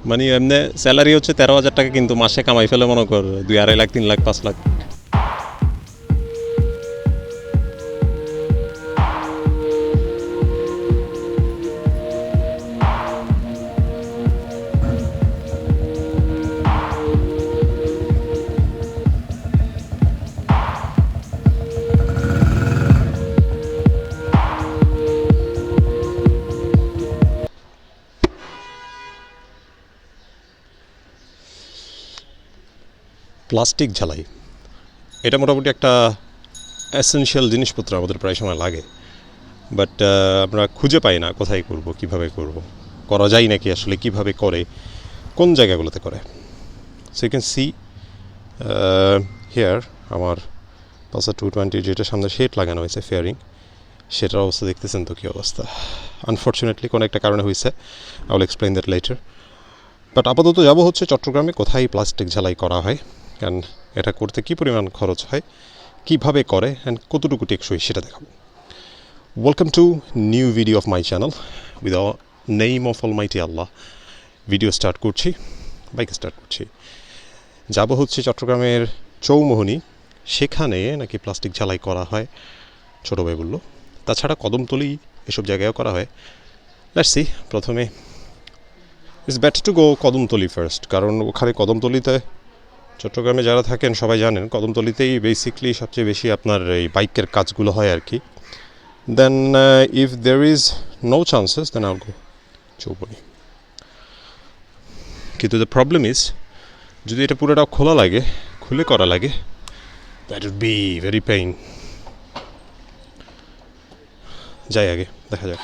মানে এমনি স্যালারি হচ্ছে 13,000 টাকা, কিন্তু মাসে কামাই ফেলে মনে কর 2-2.5 লাখ 3 লাখ 5 লাখ। প্লাস্টিক ঝালাই এটা মোটামুটি একটা এসেনশিয়াল জিনিসপত্র, আমাদের প্রায় সময় লাগে, বাট আমরা খুঁজে পাই না কোথায় করব, কিভাবে করব, করা যায় নাকি, আসলে কিভাবে করে, কোন জায়গাগুলোতে করে। So you can see here আমার পালসার 220 যেটা সামনে শেড লাগানো হয়েছে ফেয়ারিং, সেটার অবস্থা দেখতেছেন তো কী অবস্থা। আনফর্চুনেটলি কোনো একটা কারণে হয়েছে, I will explain that letter. But আপাতত যাব হচ্ছে চট্টগ্রামে কোথায় প্লাস্টিক ঝালাই করা হয়, কারণ এটা করতে কী পরিমাণ খরচ হয়, কীভাবে করে অ্যান্ড কতটুকু টেকসই সেটা দেখাবো। Welcome to new video of my channel with the name of Almighty Allah. Video start করছি, বাইকে স্টার্ট করছি। যাব হচ্ছে চট্টগ্রামের চৌমোহনী, সেখানে নাকি প্লাস্টিক ঝালাই করা হয়, ছোটো ভাই বললো। তাছাড়া কদমতলি এসব জায়গায়ও করা হয়। লেটস সি, প্রথমে it's better to go Kadamtali first, কারণ ওখানে কদমতলিতে চট্টগ্রামে যারা থাকেন সবাই জানেন কদমতলিতেই বেসিকলি সবচেয়ে বেশি আপনার এই বাইকের কাজগুলো হয় আর কি। Then if there is no chances then I'll go Chowmuhani. কিন্তু দ্য প্রবলেম ইজ, যদি এটা পুরোটা খোলা লাগে, খুলে করা লাগে, that would be very pain. যাই আগে দেখা যাক।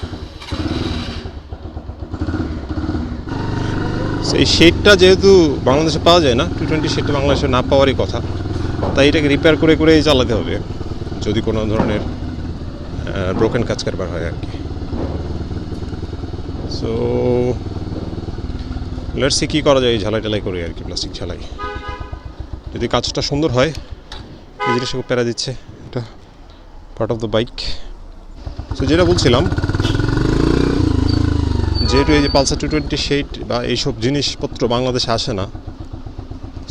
এই শেডটা যেহেতু বাংলাদেশে পাওয়া যায় না, 220 শেডটা বাংলাদেশে না পাওয়ারই কথা, তাই এটাকে রিপেয়ার করে করেই চালাতে হবে যদি কোনো ধরনের ব্রোকেন কাজ কারবার হয় আর কি। সো লেটস সি কী করা যায় এই ঝালাই টালাই করে আর কি, প্লাস্টিক ঝালাই। যদি কাজটা সুন্দর হয়, এই জিনিসটা খুব প্যারা দিচ্ছে, এটা part of the bike. So যেটা বলছিলাম, যেহেতু এই যে পালসার 220 শেড বা এইসব জিনিসপত্র বাংলাদেশে আসে না,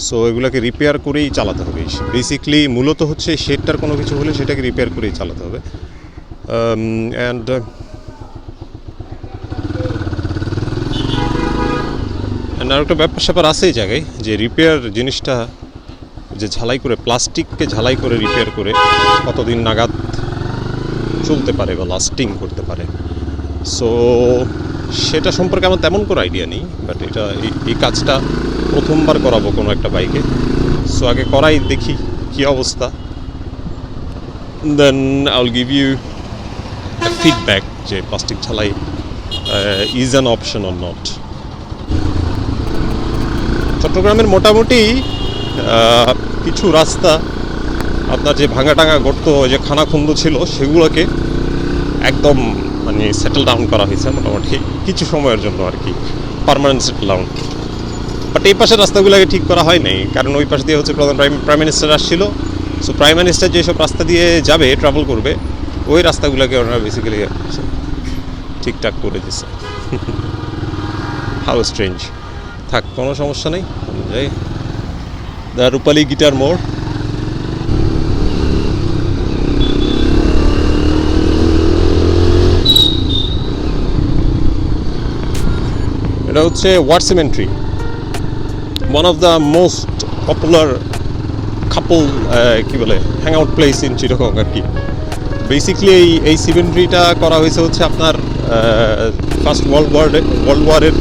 সো এগুলোকে রিপেয়ার করেই চালাতে হবে। বেসিকলি মূলত হচ্ছে শেডটার কোনো কিছু হলে সেটাকে রিপেয়ার করেই চালাতে হবে। অ্যান্ড আর একটা ব্যাপার স্যাপার আছে এই জায়গায়, যে রিপেয়ার জিনিসটা যে ঝালাই করে, প্লাস্টিককে ঝালাই করে রিপেয়ার করে কতদিন নাগাদ চলতে পারে বা লাস্টিং করতে পারে, সো সেটা সম্পর্কে আমার তেমন কোনো আইডিয়া নেই। বাট এটা এই কাজটা প্রথমবার করাবো কোনো একটা বাইকে, সো আগে করাই দেখি কী অবস্থা, then I will give you feedback যে প্লাস্টিক ঝালাই is an option or not. চট্টগ্রামের মোটামুটি কিছু রাস্তা আপনার যে ভাঙা টাঙা গর্ত, যে খানাখন্দ ছিল, সেগুলোকে একদম মানে সেটেল ডাউন করা হয়েছে মোটামুটি কিছু সময়ের জন্য আর কি, পার্মানেন্ট সেটেল ডাউন। বাট এই পাশের রাস্তাগুলোকে ঠিক করা হয় নাই, কারণ ওই পাশ দিয়ে হচ্ছে প্রধান প্রাইম মিনিস্টার আসছিল, সো প্রাইম মিনিস্টার যেসব রাস্তা দিয়ে যাবে, ট্রাভেল করবে, ওই রাস্তাগুলোকে ওনারা বেসিক্যালি ঠিকঠাক করে দিচ্ছে। How strange. থাক, কোনো সমস্যা নেই, যাই। দ্য রূপালী গিটার মোড়। এটা হচ্ছে war cemetery, one of the most popular couple কী বলে hang out place in Chittagong আর কি। বেসিকলি এই সিমেন্ট্রিটা করা হয়েছে হচ্ছে আপনার ফার্স্ট ওয়ার্ল্ড ওয়ারের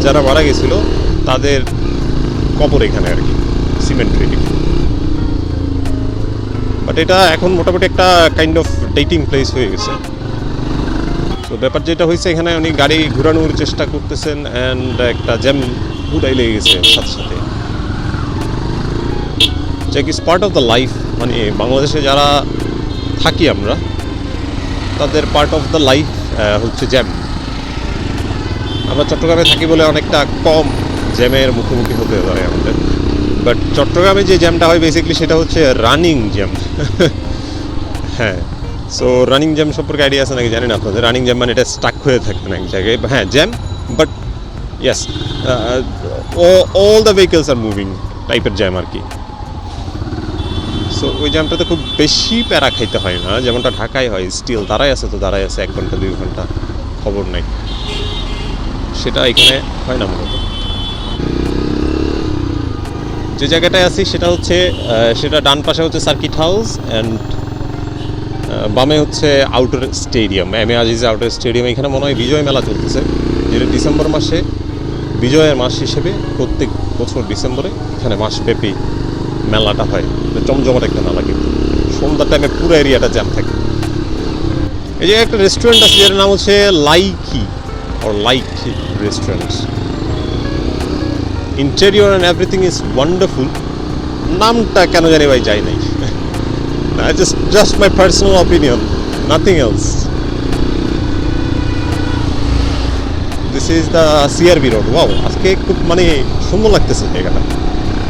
যারা মারা গেছিল তাদের কবর এখানে আর কি, সিমেন্ট্রি। বাট এটা এখন মোটামুটি একটা কাইন্ড অফ ডেটিং প্লেস হয়ে গেছে। তো ব্যাপার যেটা হয়েছে, এখানে উনি গাড়ি ঘোরানোর চেষ্টা করতেছেন অ্যান্ড একটা জ্যাম হুদাই লেগে গেছে সাথে সাথে। Jack is part of the life, মানে বাংলাদেশে যারা থাকি আমরা, তাদের পার্ট অফ দ্য লাইফ হচ্ছে জ্যাম। আমরা চট্টগ্রামে থাকি বলে অনেকটা কম জ্যামের মুখোমুখি হতে হয় আমাদের, বাট চট্টগ্রামে যে জ্যামটা হয় বেসিক্যালি সেটা হচ্ছে রানিং জ্যাম। হ্যাঁ, সো রানিং জ্যাম সম্পর্কে আইডিয়া আছে নাকি জানি না আপনাদের। রানিং জ্যাম মানে এটা স্টাক হয়ে থাকে না এক জায়গায়, হ্যাঁ jam, but yes, all the vehicles are moving টাইপের জ্যাম আর কি। সো ওই জ্যামটাতে খুব বেশি প্যারা খাইতে হয় না, যেমনটা ঢাকায় হয়। স্টিল দাঁড়ায় আছে তো দাঁড়ায় আছে 1 ঘন্টা 2 ঘন্টা, খবর নাই। সেটা এখানে হয় না মূলত। যে জায়গাটায় আছি সেটা হচ্ছে সেটা ডান পাশে হচ্ছে সার্কিট হাউস, অ্যান্ড বামে হচ্ছে outdoor stadium, M A Aziz outdoor stadium. এখানে মনে হয় বিজয় মেলা চলতেছে, যেটা ডিসেম্বর মাসে বিজয়ের মাস হিসেবে প্রত্যেক বছর ডিসেম্বরে এখানে মাসব্যাপী মেলাটা হয়। জমজমাট একটা মেলা, কিন্তু সন্ধ্যার টাইমে পুরো এরিয়াটা জ্যাম থাকে। এই যে একটা রেস্টুরেন্ট আছে যেটার নাম হচ্ছে Likee or like restaurants. Interior and everything is wonderful. নামটা কেন জানি ভাই যাই নাই। just my personal opinion, nothing else. This is the CRB road. Wow, আজকে খুব মানে সুন্দর লাগতেছে জায়গাটা।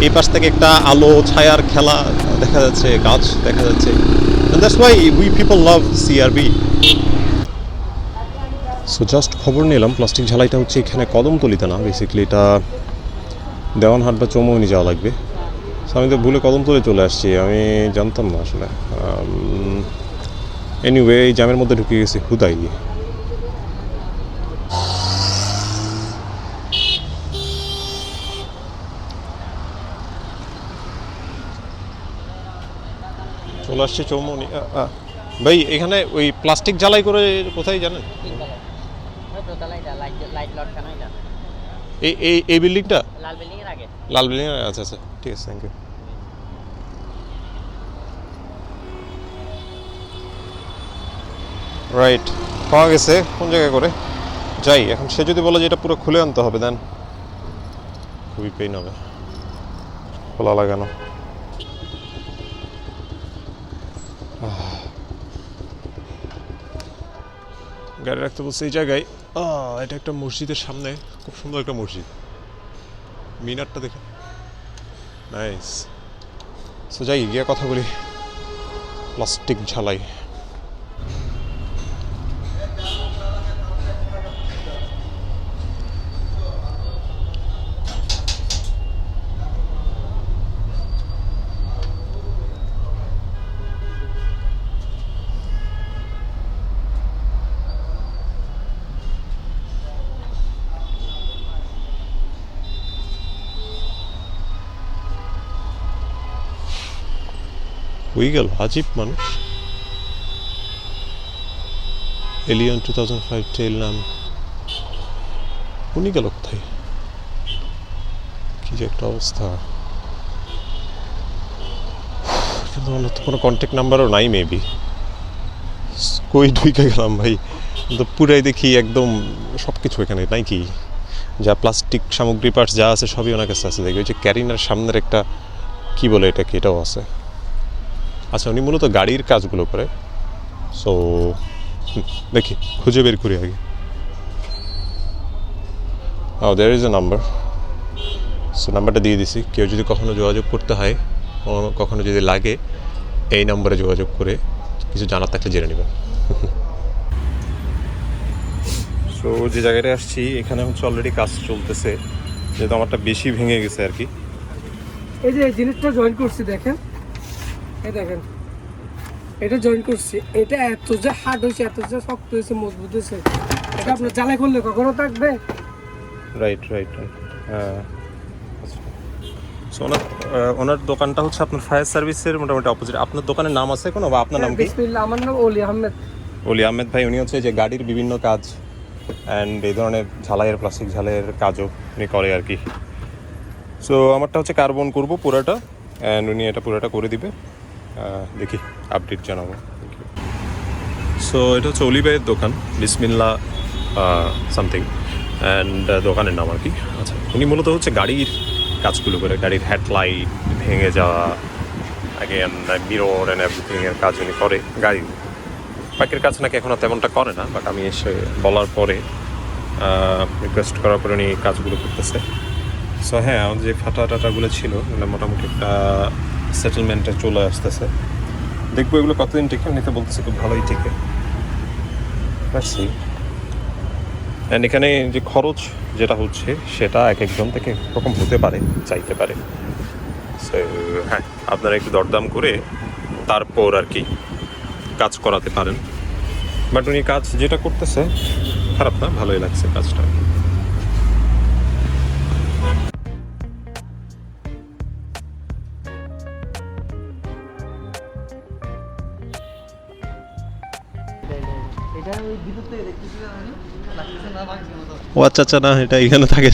এই পাশ থেকে একটা আলো ছায়ার খেলা দেখা যাচ্ছে, গাছ দেখা যাচ্ছে, and that's why we people love CRB. So just খবর নিলাম, প্লাস্টিক ঝালাইটা হচ্ছে এখানে কদমতলিতে না, বেসিক্যালি এটা দেওয়ানহাট বা চৌমনি যাওয়া লাগবে। সো আমি তো ভুলে কদমতলি চলে আসছি, আমি জানতাম না আসলে। এনিওয়ে, এই জ্যামের মধ্যে ঢুকে গেছি হুদাই। চলে আসছি চৌমনি। ভাই এখানে ওই প্লাস্টিক জ্বালাই করে কোথায় জানেন? এই বিল্ডিংটা, লাল বিল্ডিং এর। আচ্ছা আচ্ছা, ঠিক আছে, থ্যাংক ইউ। রাইট, পাওয়া গেছে। কোন জায়গায় করে যাই এখন? সে যদি বলে যে এটা পুরো খুলে আনতে হবে, দেন খুবই পেইন হবে খোলা লাগানো। গাড়ি রাখতে বলছে এই জায়গায়। এটা একটা মসজিদের সামনে, খুব সুন্দর একটা মসজিদ, মিনারটা দেখে নাইস। সো যাই, গিয়ে কথা বলি। প্লাস্টিক ঝালাই। হয়ে গেল, আজীব মানুষ। এলিয়ান 2005 টেল নাম, উনি গেল কোথায়? কি যে একটা অবস্থা। কিন্তু আমার তো কোনো কন্ট্যাক্ট নাম্বারও নাই, মেবি কই ঢুকে গেলাম ভাই। তো পুরাই দেখি একদম সব কিছু এখানে নাই, কি যা প্লাস্টিক সামগ্রী পার্টস যা আছে সবই ওনার কাছে আছে। দেখি ওই যে ক্যারিনার সামনের একটা কি বলে এটাকে, এটাও আছে। আচ্ছা, উনি মূলত গাড়ির কাজগুলো করে। সো দেখি, খুঁজে বের করি আগে। There is a number. সো নাম্বারটা দিয়ে দিছি, কেউ যদি কখনো যোগাযোগ করতে হয়, কখনো যদি লাগে, এই নাম্বারে যোগাযোগ করে কিছু জানার থাকলে জেনে নেবেন। সো যে জায়গাটায় আসছি এখানে হচ্ছে অলরেডি কাজ চলতেছে, যেহেতু আমারটা বেশি ভেঙে গেছে আর কি। এই যে জিনিসটা জয়েন করছি, দেখেন, এই দেখেন, এটা জয়েন করছি। এটা এত যে হার্ড হয়েছে, এত যে শক্ত হয়েছে, মজবুত হয়েছে, এটা আপনার জ্বালাই করলে কখনো থাকবে। রাইট রাইট রাইট, হ্যাঁ। সো ওনার দোকানটা হচ্ছে আপনার ফায়ার সার্ভিসের মোটামুটি অপোজিট। আপনার দোকানের নাম আছে কোনো, বা আপনার নাম কি? বিসমিল্লাহ, আমার নাম অলি আহমেদ। অলি আহমেদ ভাই, উনি হচ্ছে যে গাড়ির বিভিন্ন কাজ অ্যান্ড এই ধরনের ঝালাইয়ের, প্লাস্টিক ঝালাইয়ের কাজও উনি করে আর কি। সো আমারটা হচ্ছে কার্বন করবো পুরাটা, অ্যান্ড উনি এটা পুরাটা করে দিবে। দেখি, আপডেট জানাবো। সো এটা হচ্ছে অলি ভাইয়ের দোকান, বিসমিল্লাহ সামথিং, অ্যান্ড দোকানের নাম আর কি। আচ্ছা, উনি মূলত হচ্ছে গাড়ির কাজগুলো করে, গাড়ির হেডলাইট ভেঙে যাওয়া, অ্যাগেন মিরর অ্যান্ড এভরিথিংয়ের কাজ উনি করে। গাড়ির বাইকের কাজ নাকি এখনও তেমনটা করে না, বাট আমি এসে বলার পরে, রিকোয়েস্ট করার পরে উনি কাজগুলো করতেছে। সো হ্যাঁ, আমার যে ফাটা টাটাগুলো ছিল এগুলো মোটামুটি একটা সেটেলমেন্টে চলে আসতেছে। দেখবো এগুলো কতদিন টিকে, উনি তো বলতেছে খুব ভালোই টিকে। অ্যান্ড এখানে যে খরচ যেটা হচ্ছে সেটা এক একজন থেকে রকম হতে পারে, চাইতে পারে। সো হ্যাঁ, আপনারা একটু দরদাম করে তারপর আর কি কাজ করাতে পারেন। বাট উনি কাজ যেটা করতেছে খারাপ না, ভালোই লাগছে কাজটা। ও আচ্ছা আচ্ছা, না এটা এখানে থাকে।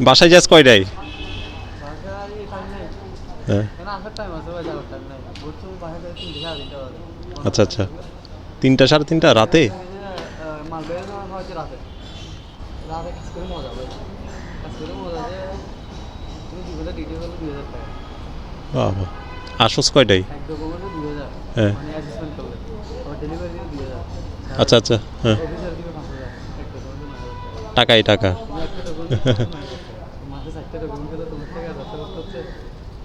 বাসায় যাস কয়টায়? হ্যাঁ আচ্ছা আচ্ছা, 3টা 3:30 রাতে? বাবা, আসস কয়টায়? হ্যাঁ আচ্ছা আচ্ছা, হ্যাঁ টাকাই টাকা।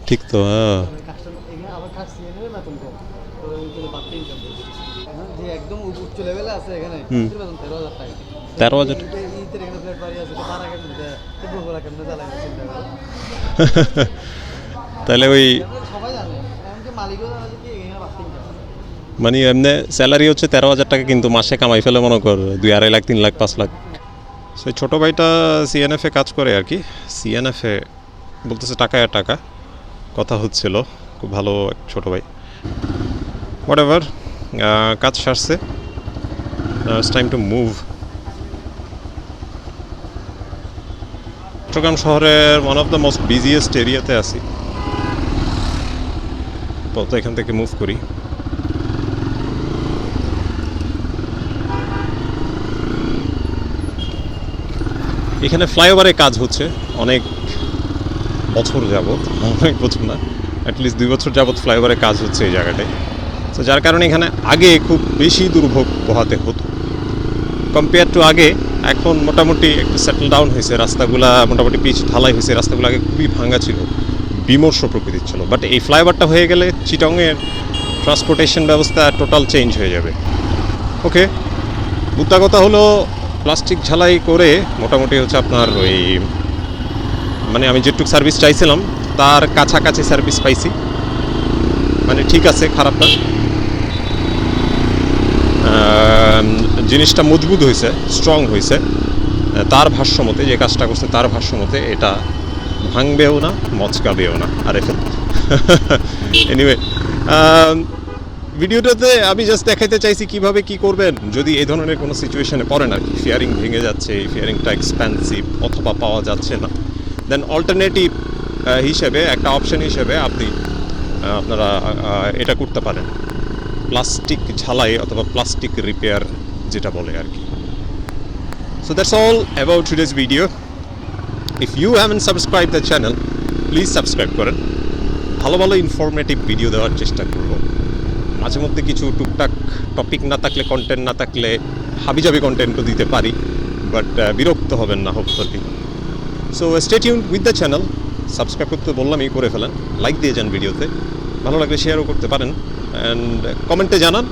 ঠিক তো, হ্যাঁ। একদম উচ্চ লেভেলে আছে এখানে 13,000। তাহলে ওই সবাই জানে, এমনকি মালিকও জানে যে কি এখানে বাস কিনতে হবে। মানে এমনি স্যালারি হচ্ছে 13,000 টাকা, কিন্তু মাসে কামাই ফেলে মনে কর 2-2.5 লাখ 3 লাখ 5 লাখ। সেই ছোটো ভাইটা সিএনএফে কাজ করে আর কি। সিএনএফে বলতেছে টাকায় আর টাকা, কথা হচ্ছিল, খুব ভালো এক ছোটো ভাই। হোয়াট এভার, কাজ সারছে, it's time to move. Chattogram শহরের one of the most busiest এরিয়াতে আছি, তো এখান থেকে মুভ করি। এখানে ফ্লাইওভারে কাজ হচ্ছে অনেক বছর যাবৎ, অনেক বছর না, অ্যাটলিস্ট 2 বছর যাবৎ ফ্লাইওভারে কাজ হচ্ছে এই জায়গাটায়। তো যার কারণে এখানে আগে খুব বেশি দুর্ভোগ পোহাতে হতো কম্পেয়ার টু আগে। এখন মোটামুটি একটু সেটেল ডাউন হয়েছে, রাস্তাগুলা মোটামুটি পিচ ঢালাই হয়েছে, রাস্তাগুলো আগে খুবই ভাঙা ছিল, বিমর্ষ প্রকৃতির ছিল। বাট এই ফ্লাইওভারটা হয়ে গেলে চিটংয়ের ট্রান্সপোর্টেশন ব্যবস্থা টোটাল চেঞ্জ হয়ে যাবে। ওকে, মুদ্রা কথা হলো প্লাস্টিক ঝালাই করে মোটামুটি হচ্ছে আপনার ওই, মানে আমি যেটুকু সার্ভিস চাইছিলাম তার কাছাকাছি সার্ভিস পাইছি, মানে ঠিক আছে, খারাপ না। জিনিসটা মজবুত হয়েছে, স্ট্রং হয়েছে, তার ভাষ্যমতে যে কাজটা করছে তার ভাষ্যমতে এটা ভাঙবেও না মচকাবেও না। আরে ফেল এনিওয়ে, ভিডিওটাতে আমি জাস্ট দেখাইতে চাইছি কিভাবে কি করবেন যদি এই ধরনের কোনো সিচুয়েশনে পড়েন আর কি। ফিয়ারিং ভেঙে যাচ্ছে, এই ফিয়ারিংটা এক্সপেন্সিভ অথবা পাওয়া যাচ্ছে না, দেন অল্টারনেটিভ হিসেবে একটা অপশন হিসেবে আপনারা এটা করতে পারেন, প্লাস্টিক ঝালাই অথবা প্লাস্টিক রিপেয়ার যেটা বলে আর কি। So that's all about today's video. If you haven't subscribe the channel, please subscribe করেন। ভালো ভালো ইনফরমেটিভ ভিডিও দেওয়ার চেষ্টা করব। মাঝে মধ্যে কিছু টুকটাক টপিক না থাকলে, কন্টেন্ট না থাকলে হাবিজাবি কন্টেন্টও দিতে পারি, বাট বিরক্ত হবেন না hopefully. So stay tuned with the channel. Subscribe করতে বললামই, করে ফেলেন, লাইক দিয়ে যান ভিডিওতে, ভালো লাগলে শেয়ারও করতে পারেন, অ্যান্ড কমেন্টে জানান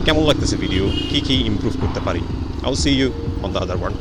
কেমন লাগতেছে ভিডিও, কী কী ইমপ্রুভ করতে পারি। I will see you on the other one.